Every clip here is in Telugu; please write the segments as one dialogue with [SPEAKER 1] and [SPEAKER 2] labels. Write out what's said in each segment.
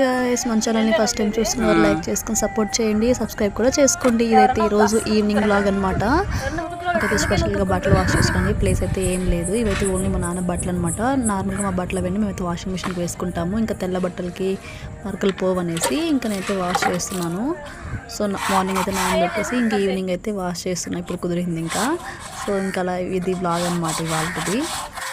[SPEAKER 1] గైస్ మన ఛానల్ని ఫస్ట్ టైం చూస్తున్నవారు లైక్ చేసుకొని సపోర్ట్ చేయండి, సబ్స్క్రైబ్ కూడా చేసుకోండి. ఇదైతే ఈరోజు ఈవినింగ్ బ్లాగ్ అనమాట. ఇంకైతే స్పెషల్గా బట్టలు వాష్ చేసుకోండి ప్లేస్ అయితే ఏం లేదు. ఇవైతే ఓన్లీ మా నాన్న బట్టలు అనమాట. నార్మల్గా మా బట్టలు అవన్నీ మేమైతే వాషింగ్ మిషన్కి వేసుకుంటాము. ఇంకా తెల్ల బట్టలకి మరకలు పోవనేసి ఇంకా నేనైతే వాష్ చేస్తున్నాను. సో మార్నింగ్ అయితే నానబెట్టేసి ఇంక ఈవినింగ్ అయితే వాష్ చేస్తున్నాను. ఇప్పుడు కుదిరింది ఇంకా. సో ఇంకా అలా ఇది బ్లాగ్ అనమాట ఇవాళది.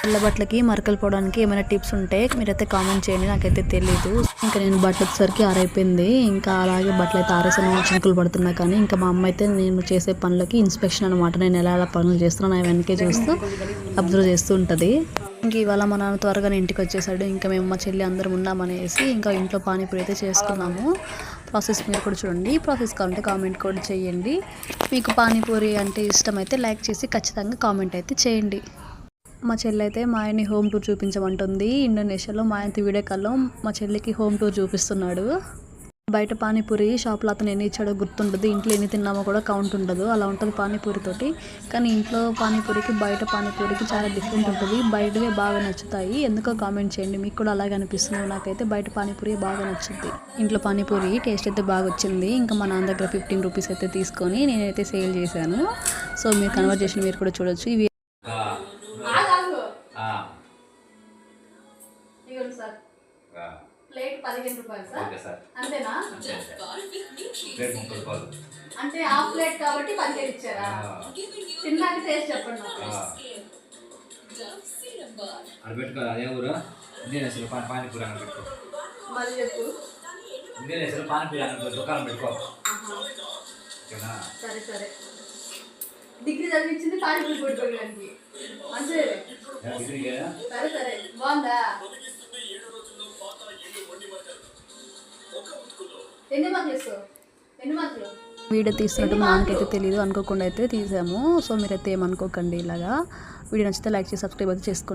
[SPEAKER 1] తెల్ల బట్టలకి మరకలు పోవడానికి ఏమైనా టిప్స్ ఉంటే మీరైతే కామెంట్ చేయండి, నాకైతే తెలీదు. ఇంకా నేను బట్టలు వచ్చేసరికి ఆరైపోయింది. ఇంకా అలాగే బట్టలు అయితే ఆరేసాను, చినుకులు పడుతున్నా. కానీ ఇంకా మా అమ్మ అయితే నేను చేసే పనులకి ఇన్స్పెక్షన్ అనమాట. నేను ఎలా ఎలా పనులు చేస్తున్నాను అవి వెనకే చూస్తూ అబ్జర్వ్ చేస్తూ ఉంటుంది. ఇంక ఇవాళ మా నాన్న త్వరగానే ఇంటికి వచ్చేసాడు. ఇంకా మేము మా చెల్లి అందరం ఉన్నామనేసి ఇంకా ఇంట్లో పానీపూరి అయితే చేసుకున్నాము. ప్రాసెస్ మీరు కూడా చూడండి. ప్రాసెస్ కావాలంటే కామెంట్ కూడా చేయండి. మీకు పానీపూరి అంటే ఇష్టమైతే లైక్ చేసి ఖచ్చితంగా కామెంట్ అయితే చేయండి. మా చెల్లి అయితే మా ఆయన్ని హోమ్ టూర్ చూపించమంటుంది. ఇండోనేషియాలో మా ఆయన వీడియో కాల్లో మా చెల్లికి హోమ్ టూర్ చూపిస్తున్నాడు. బయట పానీపూరి షాప్లో అతను ఎన్ని ఇచ్చాడో గుర్తుండదు, ఇంట్లో ఎన్ని తిన్నామో కూడా కౌంట్ ఉండదు, అలా ఉంటుంది పానీపూరితోటి. కానీ ఇంట్లో పానీపూరికి బయట పానీపూరికి చాలా డిఫరెంట్ ఉంటుంది. బయటవే బాగా నచ్చుతాయి. ఎందుకో కామెంట్ చేయండి, మీకు కూడా అలాగే అనిపిస్తుంది. నాకైతే బయట పానీపూరి బాగా నచ్చుద్ది. ఇంట్లో పానీపూరి టేస్ట్ అయితే బాగా వచ్చింది. ఇంకా మా నాన్న దగ్గర 15 రూపీస్ అయితే తీసుకొని నేనైతే సేల్ చేశాను. సో మీరు కన్వర్జేషన్ మీరు కూడా చూడొచ్చు. ఇవి
[SPEAKER 2] ప్లేట్ 15 రూపాయలు సార్. అంతేనా? అంటే హాఫ్ ప్లేట్ కాబట్టి 15 ఇచ్చారా? తిన్నాక టేస్ట్ చెప్పండి మళ్ళీ చెప్పు. సరే సరే. డిగ్రీ చదివించింది పానీపూరి కొట్టుకోవడానికి అంతే. సరే సరే బాగుందా? ఎన్ని మార్కులు?
[SPEAKER 1] వీడియో తీస్తున్నట్టు నాకైతే తెలియదు, అనుకోకుండా అయితే తీసాము. సో మీరైతే ఏమనుకోకండి. ఇలాగా వీడియో నచ్చితే లైక్ చేసి సబ్స్క్రైబ్ అయితే చేసుకోండి.